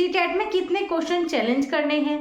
CTET में कितने question challenge करने हैं,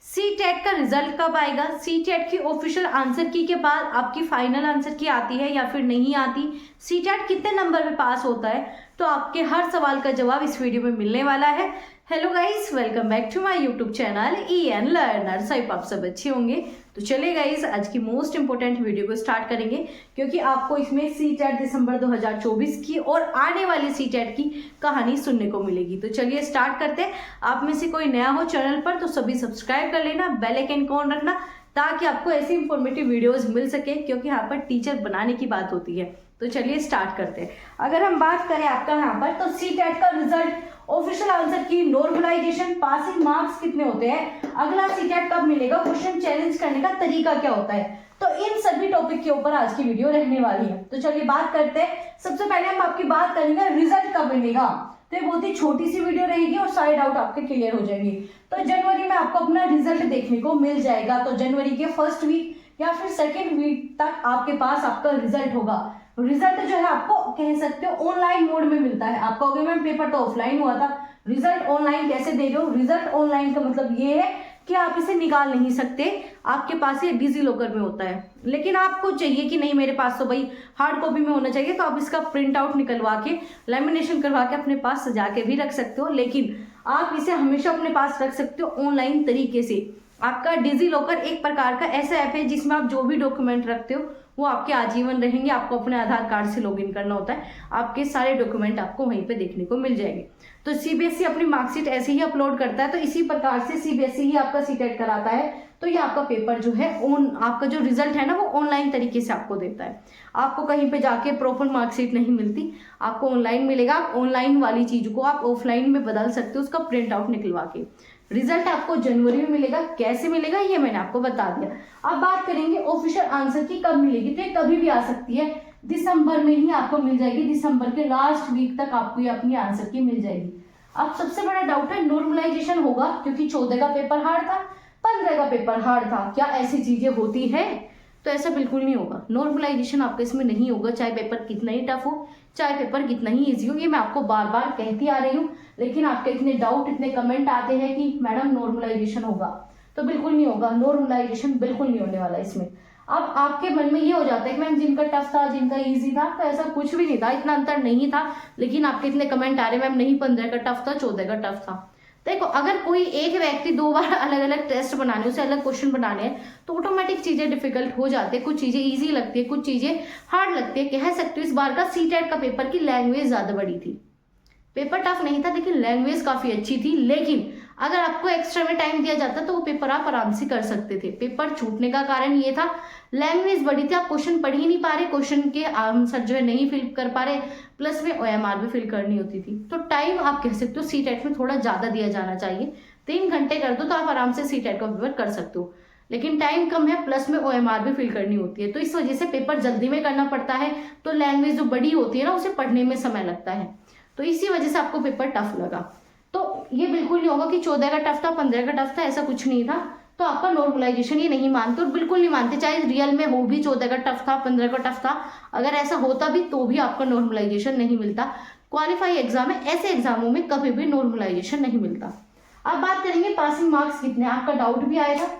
सीटेट का रिजल्ट कब आएगा, सीटेट की ऑफिशियल आंसर की के बाद आपकी फाइनल आंसर की आती है या फिर नहीं आती, सीटेट कितने नंबर में पास होता है, तो आपके हर सवाल का जवाब इस वीडियो में मिलने वाला है। Hello guys, welcome back to my YouTube channel EN learner. सब आप सब अच्छे होंगे। तो चलिए गाइस, आज की मोस्ट इंपोर्टेंट वीडियो को स्टार्ट करेंगे, क्योंकि आपको इसमें सीटेट दिसंबर 2024 की और आने वाली सीटेट की कहानी सुनने को मिलेगी। तो चलिए स्टार्ट करते हैं। आप में से कोई नया हो चैनल पर तो सभी सब्सक्राइब कर लेना, बेल आइकन ऑन रखना, ताकि आपको ऐसी इंफॉर्मेटिव वीडियोस मिल सके, क्योंकि यहाँ पर टीचर बनाने की बात होती है। तो चलिए स्टार्ट करते हैं। अगर हम बात करें आपका यहाँ पर, तो सीटेट का रिजल्ट, ऑफिशियल आंसर की, नॉर्मलाइजेशन, पासिंग मार्क्स कितने होते हैं, अगला सीटेट कब मिलेगा, क्वेश्चन चैलेंज करने का तरीका क्या होता है, तो इन सभी टॉपिक के ऊपर आज की वीडियो रहने वाली है। तो चलिए बात करते हैं। सबसे पहले हम आपकी बात करेंगे रिजल्ट कब मिलेगा। तो ये बहुत ही छोटी सी वीडियो रहेगी और सारे डाउट आपके क्लियर हो जाएंगे। तो जनवरी में आपको अपना रिजल्ट देखने को मिल जाएगा। तो जनवरी के फर्स्ट वीक या फिर सेकेंड वीक तक आपके पास आपका रिजल्ट होगा। रिजल्ट जो है आपको कह सकते हो ऑनलाइन मोड में मिलता है। आप कहोगे मैम पेपर तो ऑफलाइन हुआ था, रिजल्ट ऑनलाइन कैसे दे रहे हो। रिजल्ट ऑनलाइन का मतलब ये है कि आप इसे निकाल नहीं सकते, आपके पास ये डिजी लॉकर में होता है। लेकिन आपको चाहिए कि नहीं मेरे पास तो भाई हार्ड कॉपी में होना चाहिए, तो आप इसका प्रिंट आउट निकलवा के, लैमिनेशन करवा के अपने पास सजा के भी रख सकते हो। लेकिन आप इसे हमेशा अपने पास रख सकते हो ऑनलाइन तरीके से। आपका डिजी लॉकर एक प्रकार का ऐसा ऐप है जिसमें आप जो भी डॉक्यूमेंट रखते हो वो आपके आजीवन रहेंगे। आपको अपने आधार कार्ड से लॉगिन करना होता है, आपके सारे डॉक्यूमेंट आपको वहीं पे देखने को मिल जाएंगे। तो सीबीएसई अपनी मार्कशीट ऐसे ही अपलोड करता है, तो इसी प्रकार से सीबीएसई ही आपका सीटेट कराता है। तो ये आपका पेपर जो है आपका जो रिजल्ट है ना, वो ऑनलाइन तरीके से आपको देता है। आपको कहीं पे जाके प्रॉपर मार्कशीट नहीं मिलती, आपको ऑनलाइन मिलेगा। आप ऑनलाइन वाली चीज को आप ऑफलाइन में बदल सकते हो, उसका प्रिंट आउट निकलवा के। रिजल्ट आपको जनवरी में मिलेगा। कैसे मिलेगा ये मैंने आपको बता दिया। अब बात करेंगे ऑफिशियल आंसर की कब मिलेगी। तो ये कभी भी आ सकती है, दिसंबर में ही आपको मिल जाएगी। दिसंबर के लास्ट वीक तक आपको ये अपनी आंसर की मिल जाएगी। अब सबसे बड़ा डाउट है नॉर्मलाइजेशन होगा, क्योंकि 14 का पेपर हार्ड था, 15 का पेपर हार्ड था। क्या ऐसी चीजें होती है? तो ऐसा बिल्कुल नहीं होगा। नॉर्मलाइजेशन आपका इसमें नहीं होगा, चाहे पेपर कितना ही टफ हो, चाहे पेपर कितना ही इजी हो। ये मैं आपको बार बार कहती आ रही हूँ, लेकिन आपके इतने डाउट, इतने कमेंट आते हैं कि मैडम नॉर्मलाइजेशन होगा, तो बिल्कुल नहीं होगा। नॉर्मलाइजेशन बिल्कुल नहीं होने वाला इसमें। अब आपके मन में ये हो जाता है कि मैम जिनका टफ था, जिनका इजी था, तो ऐसा कुछ भी नहीं था, इतना अंतर नहीं था। लेकिन आपके इतने कमेंट आ रहे मैम नहीं 15 का टफ था, 14 का टफ था। देखो, अगर कोई एक व्यक्ति 2 बार अलग अलग टेस्ट बनाने, उसे अलग क्वेश्चन बनाने हैं, तो ऑटोमेटिक चीजें डिफिकल्ट हो जाती है। कुछ चीजें इजी लगती है, कुछ चीजें हार्ड लगती है। कह सकते हो इस बार का सीटेट का पेपर की लैंग्वेज ज्यादा बड़ी थी। पेपर टफ नहीं था, लेकिन लैंग्वेज काफी अच्छी थी। लेकिन अगर आपको एक्स्ट्रा में टाइम दिया जाता तो वो पेपर आप आराम से कर सकते थे। पेपर छूटने का कारण ये था, लैंग्वेज बड़ी थी, आप क्वेश्चन पढ़ ही नहीं पा रहे, क्वेश्चन के आंसर जो है नहीं फिल कर पा रहे, प्लस में OMR भी फिल करनी होती थी। तो टाइम आप कह सकते हो सीटेट में थोड़ा ज्यादा दिया जाना चाहिए। 3 घंटे कर दो तो आप आराम से सीटेट का पेपर कर सकते हो, लेकिन टाइम कम है, प्लस में OMR भी फिल करनी होती है। तो इस वजह से पेपर जल्दी में करना पड़ता है। तो लैंग्वेज जो बड़ी होती है ना, उसे पढ़ने में समय लगता है, तो इसी वजह से आपको पेपर टफ लगा। तो ये बिल्कुल नहीं होगा कि 14 का टफ था, 15 का टफ था, ऐसा कुछ नहीं था। तो आपका नॉर्मलाइजेशन ये नहीं मानते, और बिल्कुल नहीं मानते, चाहे रियल में हो भी 14 का टफ था, 15 का टफ था, अगर ऐसा होता भी तो भी आपका नॉर्मलाइजेशन नहीं मिलता। क्वालिफाई एग्जाम है, ऐसे एग्जामों में कभी भी नॉर्मलाइजेशन नहीं मिलता। अब बात करेंगे पासिंग मार्क्स कितने, आपका डाउट भी आएगा।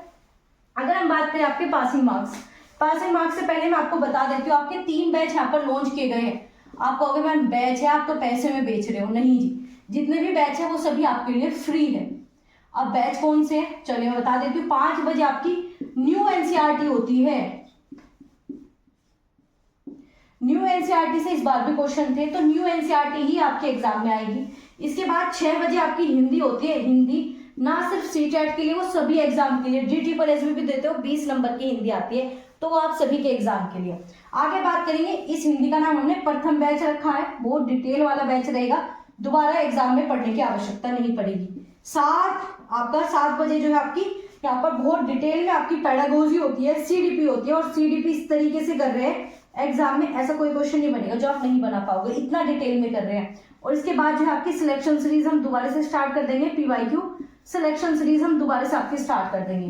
अगर हम बात करें आपके पासिंग मार्क्स से पहले मैं आपको बता देती हूँ, आपके 3 बैच यहाँ पर लॉन्च किए गए हैं। आप कहोगे मैम बैच है, आप तो पैसे में बेच रहे हो। नहीं जी, जितने भी बैच है वो सभी आपके लिए फ्री है। अब बैच कौन से है, चलिए मैं बता देती हूँ। 5 बजे आपकी न्यू एनसीईआरटी होती है। न्यू एनसीईआरटी से इस बार भी क्वेश्चन थे, तो न्यू एनसीईआरटी ही आपके एग्जाम में आएगी। इसके बाद 6 बजे आपकी हिंदी होती है। हिंदी ना सिर्फ सीटेट के लिए, वो सभी एग्जाम के लिए, DT में भी देते हो, 20 नंबर की हिंदी आती है, तो वो आप सभी के एग्जाम के लिए। आगे बात करेंगे, इस हिंदी का नाम हमने प्रथम बैच रखा है, बहुत डिटेल वाला बैच रहेगा, दोबारा एग्जाम में पढ़ने की आवश्यकता नहीं पड़ेगी। 7 बजे जो है आपकी यहाँ पर बहुत डिटेल में आपकी पेडागोजी होती है, CDP होती है, और CDP इस तरीके से कर रहे हैं, एग्जाम में ऐसा कोई क्वेश्चन नहीं बनेगा जो आप नहीं बना पाओगे, इतना डिटेल में कर रहे हैं। और इसके बाद जो है आपकी सिलेक्शन सीरीज हम दोबारा से स्टार्ट कर देंगे, PYQ सिलेक्शन सीरीज हम दोबारा से आपकी स्टार्ट कर देंगे।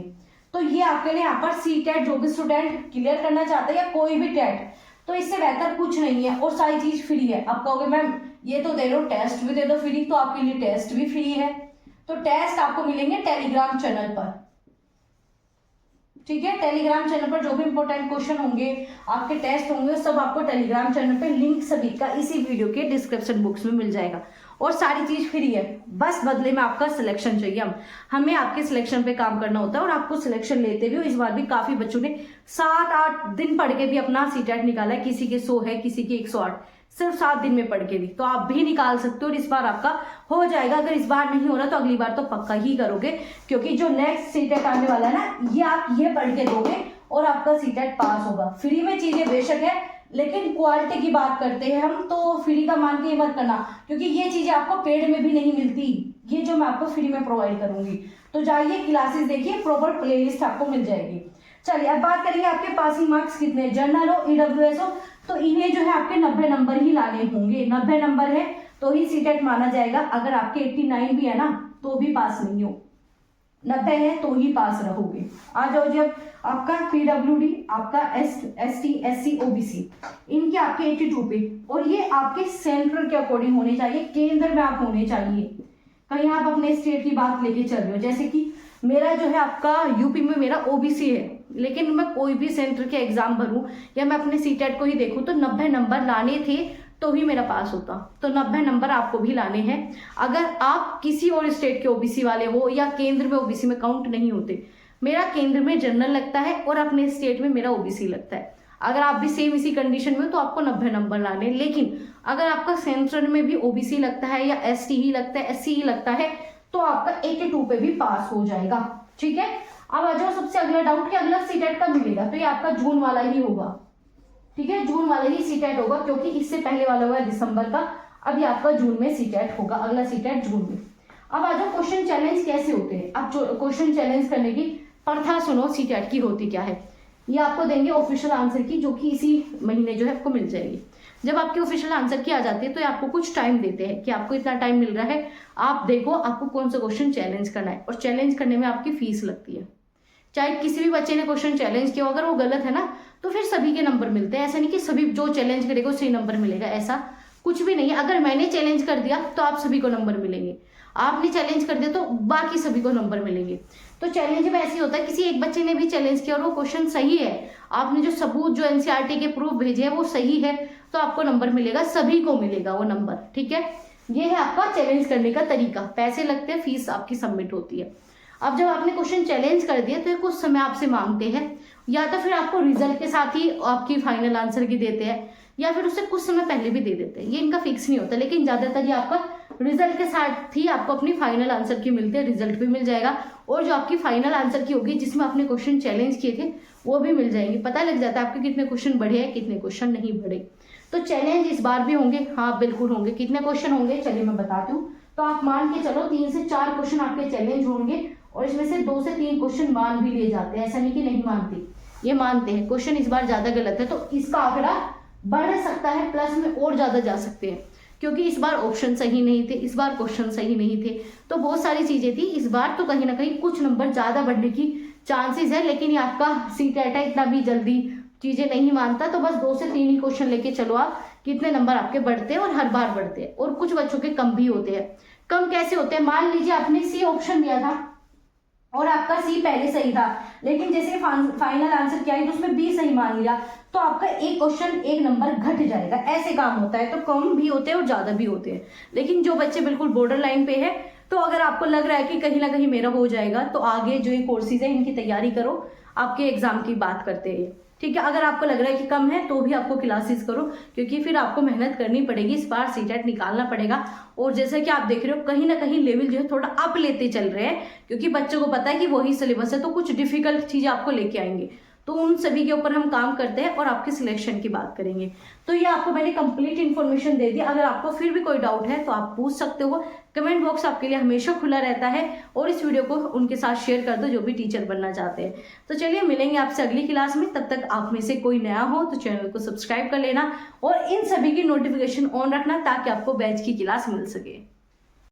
तो ये आपके लिए यहाँ पर सीटेट जो भी स्टूडेंट क्लियर करना चाहते हैं, या कोई भी टेट, तो इससे बेहतर कुछ नहीं है, और सारी चीज फ्री है। आप कहोगे मैम ये तो दे दो, टेस्ट भी दे दो फ्री, तो आपके लिए टेस्ट भी फ्री है, तो टेस्ट आपको मिलेंगे टेलीग्राम चैनल पर, ठीक है। टेलीग्राम चैनल पर जो भी इंपॉर्टेंट क्वेश्चन होंगे, आपके टेस्ट होंगे, सब आपको टेलीग्राम चैनल पे लिंक सभी का इसी वीडियो के डिस्क्रिप्शन बॉक्स में मिल जाएगा। और सारी चीज फ्री है, बस बदले में आपका सिलेक्शन चाहिए। हमें आपके सिलेक्शन पे काम करना होता है और आपको सिलेक्शन लेते हुए इस बार भी काफी बच्चों ने 7-8 दिन पढ़ के भी अपना सीटेट निकाला है। किसी के 100 है, किसी के 108, सिर्फ 7 दिन में पढ़ के भी। तो आप भी निकाल सकते हो और इस बार आपका हो जाएगा। अगर इस बार नहीं हो रहा तो अगली बार तो पक्का ही करोगे, क्योंकि जो नेक्स्ट सीटेट आने वाला है ना, ये आप ये पढ़ के दोगे और आपका सीटेट पास होगा। फ्री में चीजें बेशक है, लेकिन क्वालिटी की बात करते हैं हम, तो फ्री का मान के मत करना, क्योंकि ये चीजें आपको पेड में भी नहीं मिलती, ये जो मैं आपको फ्री में प्रोवाइड करूंगी। तो जाइए क्लासेस देखिए, प्रॉपर प्लेलिस्ट आपको मिल जाएगी। चलिए अब बात करेंगे आपके पासिंग मार्क्स कितने, जनरल हो, ईडब्ल्यूएस हो, तो इन्हें जो है आपके 90 नंबर ही लाने होंगे। 90 नंबर है तो ही सीटेट माना जाएगा। अगर आपके 89 भी है ना तो भी पास नहीं हो, 90 है तो ही पास रहोगे। आ जाओ जी, अब आपका पीडब्ल्यूडी, आपका एसटी, एससी, ओबीसी, इनके आपके 82 पे, और ये आपके सेंट्रल के अकॉर्डिंग होने चाहिए, केंद्र में आप होने चाहिए। कहीं आप अपने स्टेट की बात लेके चल रहे हो, जैसे कि मेरा जो है आपका यूपी में मेरा ओबीसी है, लेकिन मैं कोई भी सेंटर के एग्जाम भरूं या मैं अपने सीटेट को ही देखूं तो 90 नंबर लाने थे तो ही मेरा पास होता। तो 90 नंबर आपको भी लाने हैं। अगर आप किसी और स्टेट के ओबीसी वाले हो या केंद्र में ओबीसी में काउंट नहीं होते, मेरा केंद्र में जनरल लगता है और अपने स्टेट में मेरा ओबीसी लगता है। अगर आप भी सेम इसी कंडीशन में तो आपको 90 नंबर लाने। लेकिन अगर आपका सेंट्रल में भी ओबीसी लगता है या एसटी ही लगता है, एससी ही लगता है, तो आपका 82 पे भी पास हो जाएगा, ठीक है। अब आ जाओ सबसे अगला डाउट कि अगला सीटेट कब मिलेगा, तो ये आपका जून वाला ही होगा, ठीक है। जून वाला ही सीटेट होगा, क्योंकि इससे पहले वाला हुआ दिसंबर का, अब ये आपका जून में सीटेट होगा, अगला सीटेट जून में। अब आ जाओ क्वेश्चन चैलेंज कैसे होते हैं। अब क्वेश्चन चैलेंज करने की प्रथा सुनो सीटेट की होती क्या है। ये आपको देंगे ऑफिशियल आंसर की, जो कि इसी महीने जो है आपको मिल जाएगी। जब आपकी ऑफिशियल आंसर की आ जाती है तो आपको कुछ टाइम देते हैं कि आपको इतना टाइम मिल रहा है, आप देखो आपको कौन सा क्वेश्चन चैलेंज करना है। और चैलेंज करने में आपकी फीस लगती है। चाहे किसी भी बच्चे ने क्वेश्चन चैलेंज किया, अगर वो गलत है ना तो फिर सभी के नंबर मिलते हैं। ऐसा नहीं कि सभी जो चैलेंज करेगा उसे नंबर मिलेगा, ऐसा कुछ भी नहीं है। अगर मैंने चैलेंज कर दिया तो आप सभी को नंबर मिलेंगे, आपने चैलेंज कर दिया तो बाकी सभी को नंबर मिलेंगे। तो चैलेंज में ऐसे होता है, किसी एक बच्चे ने भी चैलेंज किया और वो क्वेश्चन सही है, आपने जो सबूत जो एनसीईआरटी के प्रूफ भेजे हैं वो सही है, तो आपको नंबर मिलेगा, सभी को मिलेगा वो नंबर, ठीक है। ये है आपका चैलेंज करने का तरीका। पैसे लगते हैं, फीस आपकी सबमिट होती है। अब जब आपने क्वेश्चन चैलेंज कर दिया तो ये कुछ समय आपसे मांगते हैं, या तो फिर आपको रिजल्ट के साथ ही आपकी फाइनल आंसर की देते हैं, या फिर उससे कुछ समय पहले भी दे देते हैं। ये इनका फिक्स नहीं होता, लेकिन ज्यादातर ये आपका रिजल्ट के साथ ही आपको अपनी फाइनल आंसर की मिलती है। रिजल्ट भी मिल जाएगा और जो आपकी फाइनल आंसर की होगी जिसमें आपने क्वेश्चन चैलेंज किए थे वो भी मिल जाएंगे। पता लग जाता है आपके कितने क्वेश्चन बढ़े हैं, कितने क्वेश्चन नहीं बढ़े। तो चैलेंज इस बार भी होंगे, हाँ बिल्कुल होंगे। कितने क्वेश्चन होंगे चलिए मैं बताती हूँ। तो आप मान के चलो 3 से 4 क्वेश्चन आपके चैलेंज होंगे, और इसमें से 2 से 3 क्वेश्चन मान भी लिए जाते हैं। ऐसा नहीं कि नहीं मानते, ये मानते हैं। क्वेश्चन इस बार ज्यादा गलत है तो इसका आंकड़ा बढ़ सकता है, प्लस में और ज्यादा जा सकते हैं, क्योंकि इस बार ऑप्शन सही नहीं थे, इस बार क्वेश्चन सही नहीं थे, तो बहुत सारी चीजें थी। इस बार तो कहीं ना कहीं कुछ नंबर ज्यादा बढ़ने की चांसेस है, लेकिन ये आपका सीटेट है, इतना भी जल्दी चीजें नहीं मानता। तो बस 2 से 3 ही क्वेश्चन लेके चलो आप, कितने नंबर आपके बढ़ते हैं, और हर बार बढ़ते हैं। और कुछ बच्चों के कम भी होते हैं। कम कैसे होते हैं, मान लीजिए आपने सी ऑप्शन दिया था और आपका सी पहले सही था, लेकिन जैसे फाइनल आंसर किया तो उसमें बी सही मान लिया, तो आपका एक क्वेश्चन 1 नंबर घट जाएगा। ऐसे काम होता है। तो कम भी होते हैं और ज्यादा भी होते हैं। लेकिन जो बच्चे बिल्कुल बॉर्डर लाइन पे है, तो अगर आपको लग रहा है कि कहीं ना कहीं मेरा हो जाएगा, तो आगे जो ये कोर्सेज है इनकी तैयारी करो। आपके एग्जाम की बात करते हैं, ठीक है। अगर आपको लग रहा है कि कम है तो भी आपको क्लासेस करो, क्योंकि फिर आपको मेहनत करनी पड़ेगी। इस बार सीटेट निकालना पड़ेगा। और जैसा कि आप देख रहे हो कहीं ना कहीं लेवल जो है थोड़ा अप लेते चल रहे हैं, क्योंकि बच्चों को पता है कि वही सिलेबस है, तो कुछ डिफिकल्ट चीजें आपको लेके आएंगे। तो उन सभी के ऊपर हम काम करते हैं और आपके सिलेक्शन की बात करेंगे। तो ये आपको मैंने कंप्लीट इन्फॉर्मेशन दे दी। अगर आपको फिर भी कोई डाउट है तो आप पूछ सकते हो। कमेंट बॉक्स आपके लिए हमेशा खुला रहता है, और इस वीडियो को उनके साथ शेयर कर दो जो भी टीचर बनना चाहते हैं। तो चलिए मिलेंगे आपसे अगली क्लास में। तब तक आप में से कोई नया हो तो चैनल को सब्सक्राइब कर लेना और इन सभी की नोटिफिकेशन ऑन रखना, ताकि आपको बैच की क्लास मिल सके।